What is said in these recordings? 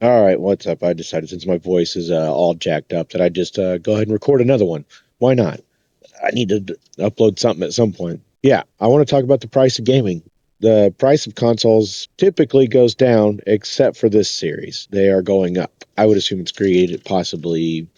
All right, what's up? I decided since my voice is all jacked up that I just go ahead and record another one. Why not? I need to upload something at some point. Yeah, I want to talk about the price of gaming. The price of consoles typically goes down, except for this series. They are going up. I would assume it's created possibly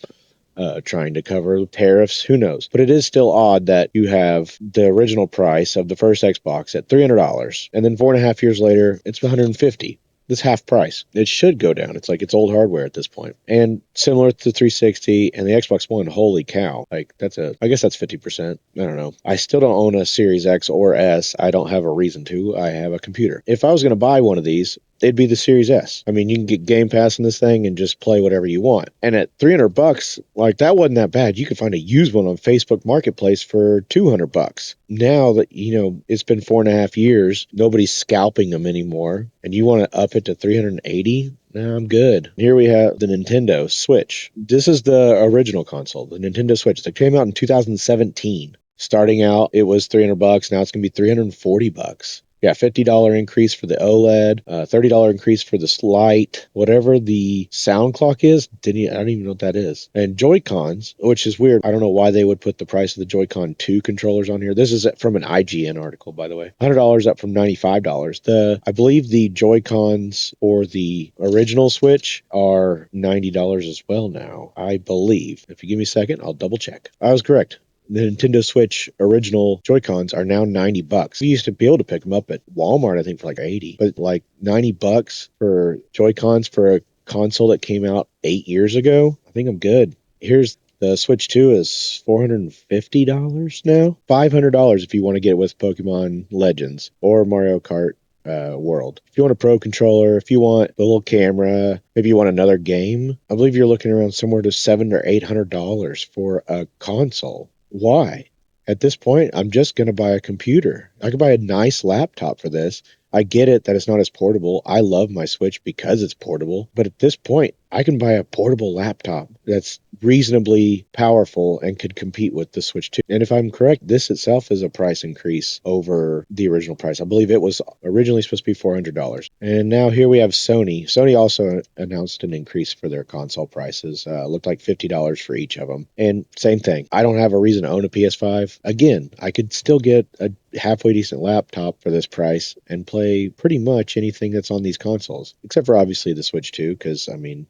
trying to cover tariffs. Who knows? But it is still odd that you have the original price of the first Xbox at $300, and then 4.5 years later, it's 150. This half price. It should go down. It's like it's old hardware at this point. And similar to 360 and the Xbox One, holy cow. Like I guess that's 50%. I don't know. I still don't own a Series X or S. I don't have a reason to. I have a computer. If I was going to buy one of these, it'd be the Series S. I mean, you can get Game Pass in this thing and just play whatever you want. And at $300, like that wasn't that bad. You could find a used one on Facebook Marketplace for $200. Now that it's been 4.5 years, nobody's scalping them anymore, and you want to up it to 380. No, I'm good. Here we have the Nintendo Switch. This is the original console, the Nintendo Switch that came out in 2017. Starting out, it was $300. Now it's gonna be $340. Yeah, $50 increase for the OLED, $30 increase for the Lite, whatever the sound clock is. I don't even know what that is. And Joy-Cons, which is weird. I don't know why they would put the price of the Joy-Con 2 controllers on here. This is from an IGN article, by the way. $100 up from $95. I believe the Joy-Cons or the original Switch are $90 as well now. I believe. If you give me a second, I'll double check. I was correct. The Nintendo Switch original Joy-Cons are now $90. We used to be able to pick them up at Walmart, I think, for like 80, but like $90 for Joy-Cons for a console that came out 8 years ago. I think I'm good. Here's the Switch 2 is $450 now. $500 if you want to get it with Pokemon Legends or Mario Kart World. If you want a Pro controller, if you want a little camera, maybe you want another game, I believe you're looking around somewhere to $700 or $800 for a console. Why? At this point, I'm just going to buy a computer. I could buy a nice laptop for this. I get it that it's not as portable. I love my Switch because it's portable. But at this point, I can buy a portable laptop that's reasonably powerful and could compete with the Switch 2. And if I'm correct, this itself is a price increase over the original price. I believe it was originally supposed to be $400. And now here we have Sony. Sony also announced an increase for their console prices. Looked like $50 for each of them. And same thing. I don't have a reason to own a PS5. Again, I could still get a halfway decent laptop for this price and play pretty much anything that's on these consoles, except for obviously the Switch 2, because I mean,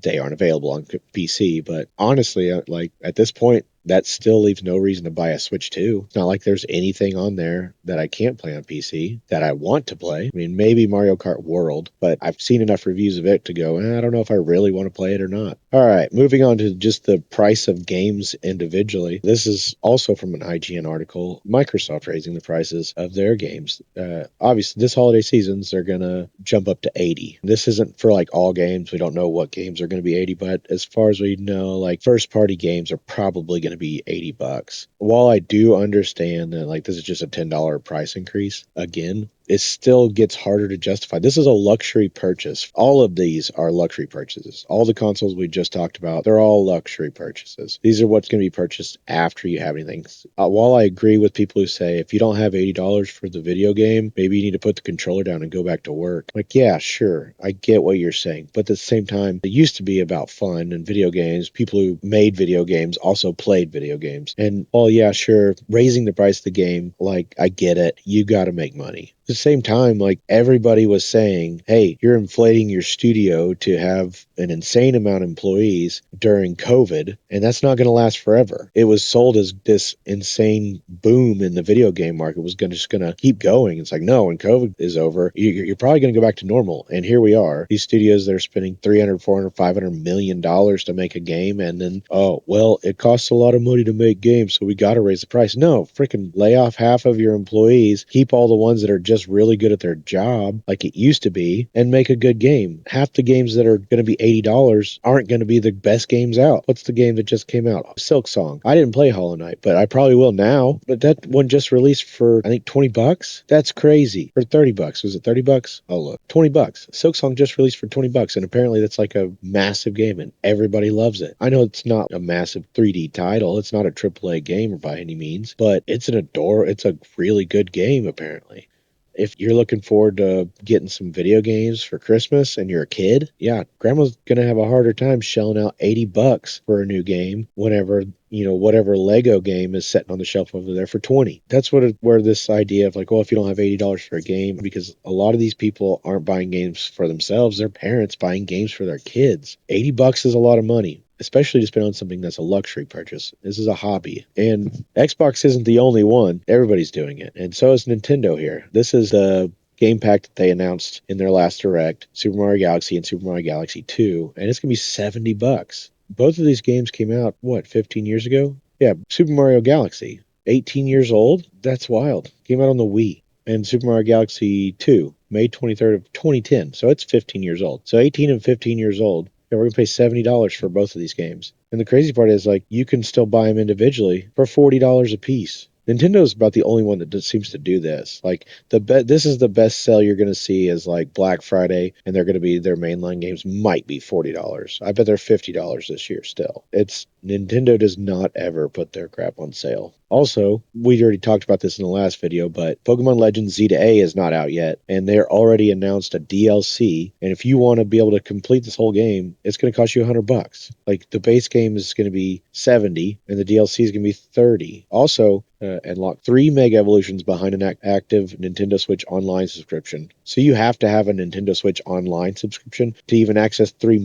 they aren't available on PC. But honestly, like at this point, that still leaves no reason to buy a Switch 2. It's not like there's anything on there that I can't play on PC that I want to play. I mean, maybe Mario Kart World, but I've seen enough reviews of it to go, I don't know if I really want to play it or not. All right, moving on to just the price of games individually. This is also from an IGN article. Microsoft raising the prices of their games. Obviously, this holiday seasons, they're going to jump up to 80. This isn't for like all games. We don't know what games are going to be 80, but as far as we know, like first party games are probably going to be $80. While I do understand that like this is just a $10 price increase, again, it still gets harder to justify. This is a luxury purchase. All of these are luxury purchases. All the consoles we just talked about, they're all luxury purchases. These are what's going to be purchased after you have anything. While I agree with people who say if you don't have $80 for the video game, maybe you need to put the controller down and go back to work. Like, yeah, sure, I get what you're saying. But at the same time, it used to be about fun and video games. People who made video games also played video games. And, well, yeah, sure, raising the price of the game, like, I get it. You got to make money. At the same time, like everybody was saying, hey, you're inflating your studio to have an insane amount of employees during COVID, and that's not going to last forever. It was sold as this insane boom in the video game market was just going to keep going. It's like, no, when COVID is over, you're probably going to go back to normal. And here we are. These studios that are spending 300, 400, 500 million dollars to make a game, and then, oh, well, it costs a lot of money to make games, so we got to raise the price. No, freaking lay off half of your employees, keep all the ones that are just really good at their job like it used to be, and make a good game. Half the games that are going to be $80 aren't going to be the best games out. What's the game that just came out? Silk Song. I didn't play Hollow Knight, but I probably will now. But that one just released for I think $20. That's crazy. Or $30. Was it $30? Oh look, $20. Silk Song just released for $20, and apparently that's like a massive game and everybody loves it. I know it's not a massive 3D title. It's not a AAA game by any means, but it's a really good game apparently. if you're looking forward to getting some video games for Christmas and you're a kid, yeah, grandma's going to have a harder time shelling out $80 for a new game whenever, whatever Lego game is sitting on the shelf over there for 20. That's where this idea of like, well, if you don't have $80 for a game, because a lot of these people aren't buying games for themselves, their parents buying games for their kids. $80 is a lot of money, especially to spend on something that's a luxury purchase. This is a hobby. And Xbox isn't the only one. Everybody's doing it. And so is Nintendo here. This is the game pack that they announced in their last direct, Super Mario Galaxy and Super Mario Galaxy 2, and it's going to be $70. Both of these games came out, 15 years ago? Yeah, Super Mario Galaxy, 18 years old? That's wild. Came out on the Wii. And Super Mario Galaxy 2, May 23rd of 2010. So it's 15 years old. So 18 and 15 years old. Yeah, we're going to pay $70 for both of these games. And the crazy part is, like, you can still buy them individually for $40 a piece. Nintendo's about the only one that seems to do this. Like, this is the best sale you're going to see is like Black Friday, and they're going to be, their mainline games might be $40. I bet they're $50 this year still. Nintendo does not ever put their crap on sale. Also, we already talked about this in the last video, but Pokemon Legends Z to A is not out yet, and they're already announced a DLC. And if you want to be able to complete this whole game, it's going to cost you $100. Like, the base game is going to be 70, and the DLC is going to be 30. Also, unlock 3 Mega Evolutions behind an active Nintendo Switch Online subscription. So you have to have a Nintendo Switch Online subscription to even access three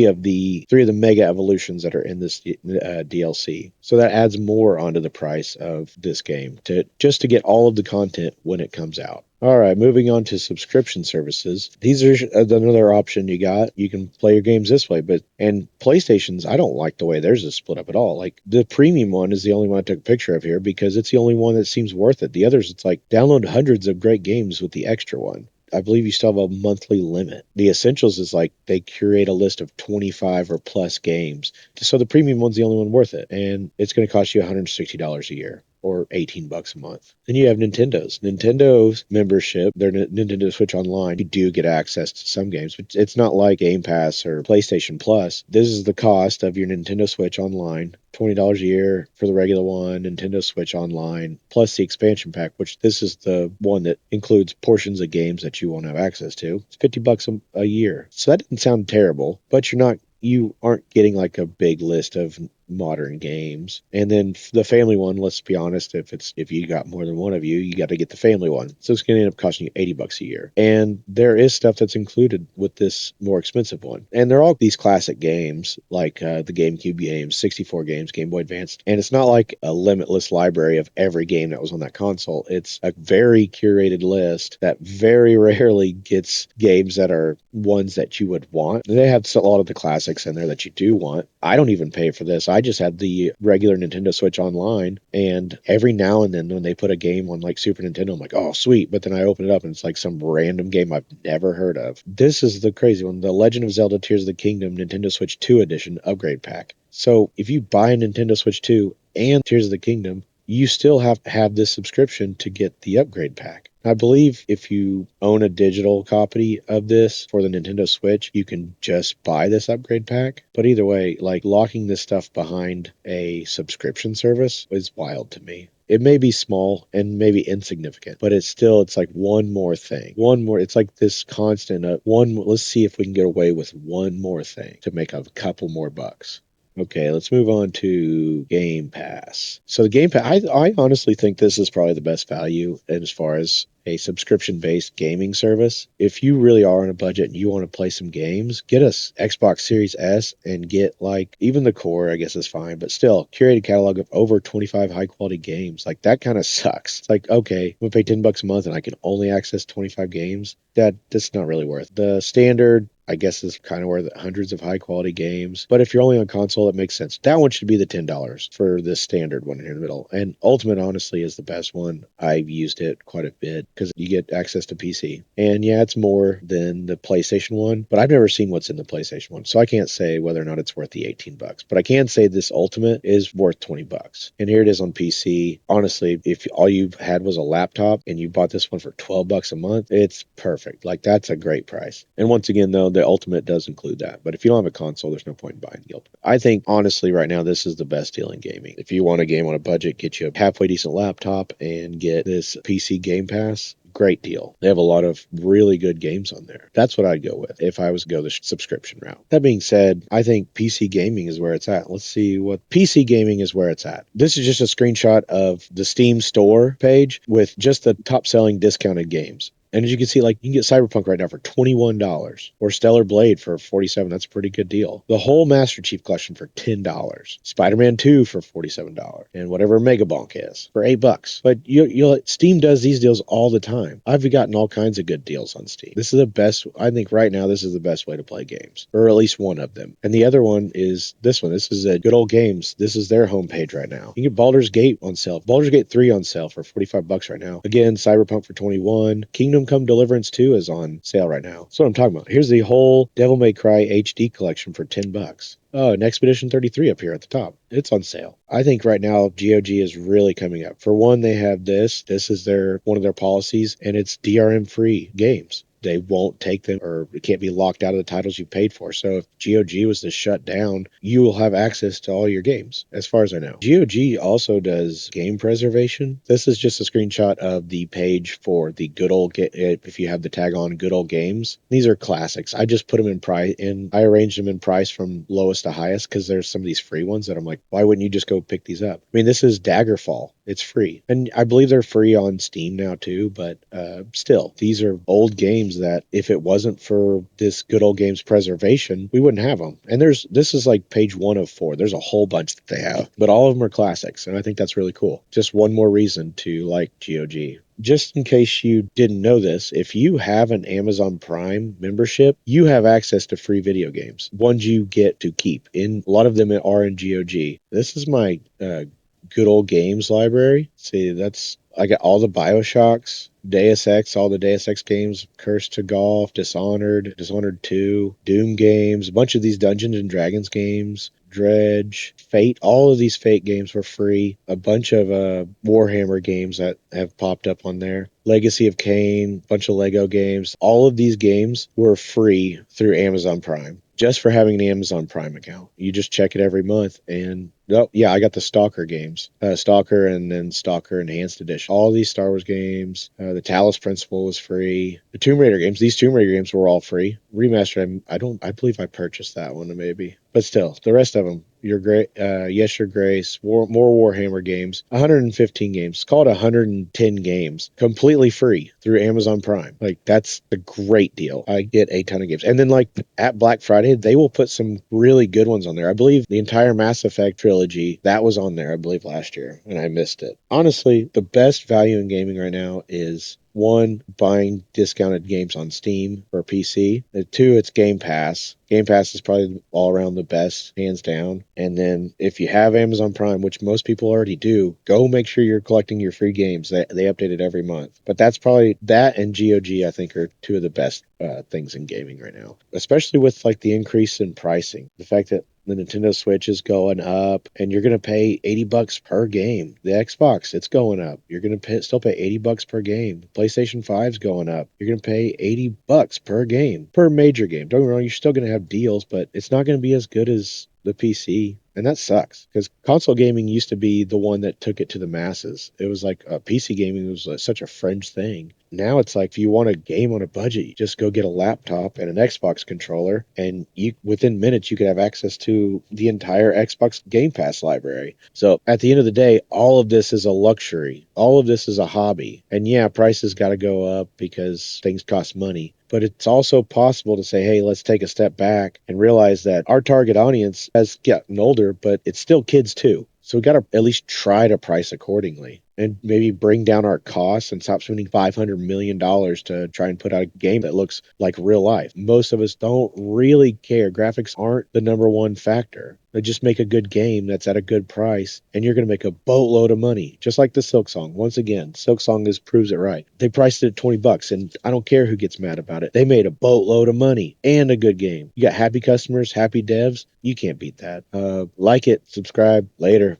of the Mega Evolutions that are in this DLC. So that adds more onto the price of this game to get all of the content when it comes out. All right, moving on to subscription services. These are another option you got. You can play your games this way, and PlayStation's, I don't like the way theirs is split up at all. Like, the premium one is the only one I took a picture of here because it's the only one that seems worth it. The others, it's like download hundreds of great games with the extra one. I believe you still have a monthly limit. The Essentials is like they curate a list of 25 or plus games. So the premium one's the only one worth it. And it's going to cost you $160 a year or $18 a month. Then you have Nintendo's membership, their Nintendo Switch Online. You do get access to some games, but it's not like Game Pass or PlayStation Plus. This is the cost of your Nintendo Switch Online. $20 a year for the regular one, Nintendo Switch Online, plus the expansion pack, which this is the one that includes portions of games that you won't have access to. It's $50 a year. So that didn't sound terrible, but you aren't getting like a big list of modern games. And then the family one, let's be honest, if you got more than one of you, you got to get the family one. So it's going to end up costing you $80 a year. And there is stuff that's included with this more expensive one. And they're all these classic games, like the GameCube games, 64 games, Game Boy Advance. And it's not like a limitless library of every game that was on that console. It's a very curated list that very rarely gets games that are ones that you would want. They have a lot of the classics in there that you do want. I don't even pay for this. I just had the regular Nintendo Switch Online, and every now and then when they put a game on like Super Nintendo, I'm like, oh, sweet. But then I open it up and it's like some random game I've never heard of. This is the crazy one. The Legend of Zelda Tears of the Kingdom Nintendo Switch 2 Edition Upgrade Pack. So if you buy a Nintendo Switch 2 and Tears of the Kingdom, you still have to have this subscription to get the upgrade pack. I believe if you own a digital copy of this for the Nintendo Switch, you can just buy this upgrade pack. But either way, like, locking this stuff behind a subscription service is wild to me. It may be small and maybe insignificant, but it's like one more thing. It's like this constant let's see if we can get away with one more thing to make a couple more bucks. Okay, let's move on to Game Pass. So the Game Pass, I honestly think this is probably the best value as far as a subscription-based gaming service. If you really are on a budget and you want to play some games, get a Xbox Series S and get, like, even the core, I guess is fine, but still, curated catalog of over 25 high-quality games. Like, that kind of sucks. It's like, okay, I'm going to pay $10 a month and I can only access 25 games. That's not really worth it. The standard, I guess, is kind of where the hundreds of high quality games. But if you're only on console, it makes sense. That one should be the $10 for this standard one here in the middle. And Ultimate, honestly, is the best one. I've used it quite a bit because you get access to PC. And yeah, it's more than the PlayStation one, but I've never seen what's in the PlayStation one. So I can't say whether or not it's worth the $18. But I can say this Ultimate is worth $20. And here it is on PC. Honestly, if all you had was a laptop and you bought this one for $12 a month, it's perfect. Like, that's a great price. And once again, though, the Ultimate does include that. But if you don't have a console, there's no point in buying the Ultimate. I think, honestly, right now, this is the best deal in gaming. If you want a game on a budget, get you a halfway decent laptop and get this PC Game Pass. great deal. They have a lot of really good games on there. That's what I'd go with if I was to go the subscription route. That being said, I think PC gaming is where it's at. Let's see what PC gaming is where it's at. This is just a screenshot of the Steam store page with just the top selling discounted games. And as you can see, like, you can get Cyberpunk right now for $21 or Stellar Blade for $47. That's a pretty good deal. The whole Master Chief collection for $10. Spider-Man 2 for $47. And whatever Megabonk is for $8. But you'll Steam does these deals all the time. I've gotten all kinds of good deals on Steam. This is the best. I think right now this is the best way to play games, or at least one of them. And the other one is this one. This is a Good Old Games. This is their homepage right now. You can get Baldur's Gate on sale. Baldur's Gate 3 on sale for $45 right now. Again, Cyberpunk for $21. Kingdom Come Deliverance 2 is on sale right now. That's what I'm talking about. Here's the whole Devil May Cry HD collection for $10. Oh, and Expedition 33 up here at the top. It's on sale. I think right now GOG is really coming up. For one, they have this. This is one of their policies, and it's DRM free games. They won't take them, or it can't be locked out of the titles you paid for. So if GOG was to shut down, you will have access to all your games, as far as I know. GOG also does game preservation. This is just a screenshot of the page for the good old, if you have the tag on Good Old Games. These are classics. I just put them in price, and I arranged them in price from lowest to highest because there's some of these free ones that I'm like, why wouldn't you just go pick these up? I mean, this is Daggerfall. It's free. And I believe they're free on Steam now too, but still, these are old games that if it wasn't for this Good Old Games preservation, we wouldn't have them. And this is like page 1 of 4. There's a whole bunch that they have, but all of them are classics. And I think that's really cool. Just one more reason to like GOG. Just in case you didn't know this, if you have an Amazon Prime membership, you have access to free video games, ones you get to keep. A lot of them are in GOG. This is my Good Old Games library. See, I got all the BioShocks, Deus Ex, all the Deus Ex games, Curse to Golf, Dishonored 2, Doom games, a bunch of these Dungeons and Dragons games, Dredge, Fate. All of these Fate games were free. A bunch of Warhammer games that have popped up on there. Legacy of Kain, bunch of Lego games. All of these games were free through Amazon Prime, just for having an Amazon Prime account. You just check it every month, and oh yeah, I got the Stalker games, Stalker, and then Stalker Enhanced Edition. All these Star Wars games. The Talos Principle was free. The Tomb Raider games. These Tomb Raider games were all free. Remastered. I believe I purchased that one maybe, but still, the rest of them. Your great, Yes, Your Grace, more Warhammer games, 115 games. It's called 110 games, completely free through Amazon Prime. Like, that's a great deal. I get a ton of games. And then, like, at Black Friday, they will put some really good ones on there. I believe the entire Mass Effect trilogy, that was on there, I believe, last year, and I missed it. Honestly, the best value in gaming right now is, 1, buying discounted games on Steam for PC. 2, it's Game Pass. Game Pass is probably all around the best, hands down. And then if you have Amazon Prime, which most people already do, go make sure you're collecting your free games. They update it every month. But that's probably, that and GOG, I think, are 2 of the best things in gaming right now, especially with like the increase in pricing. The fact that the Nintendo Switch is going up, and you're going to pay $80 per game. The Xbox, it's going up. You're going to still pay $80 per game. PlayStation 5's going up. You're going to pay $80 per game, per major game. Don't get me wrong, you're still going to have deals, but it's not going to be as good as the PC. And that sucks, because console gaming used to be the one that took it to the masses. It was like PC gaming was such a fringe thing. Now it's like, if you want a game on a budget, you just go get a laptop and an Xbox controller, and within minutes you could have access to the entire Xbox Game Pass library. So at the end of the day, all of this is a luxury. All of this is a hobby. And yeah, prices got to go up because things cost money. But it's also possible to say, hey, let's take a step back and realize that our target audience has gotten older, but it's still kids too. So we got to at least try to price accordingly, and maybe bring down our costs and stop spending $500 million to try and put out a game that looks like real life. Most of us don't really care. Graphics aren't the number one factor. They just make a good game that's at a good price, and you're going to make a boatload of money. Just like the Silksong. Once again, Silksong proves it right. They priced it at $20, and I don't care who gets mad about it. They made a boatload of money and a good game. You got happy customers, happy devs. You can't beat that. Like it, subscribe, later.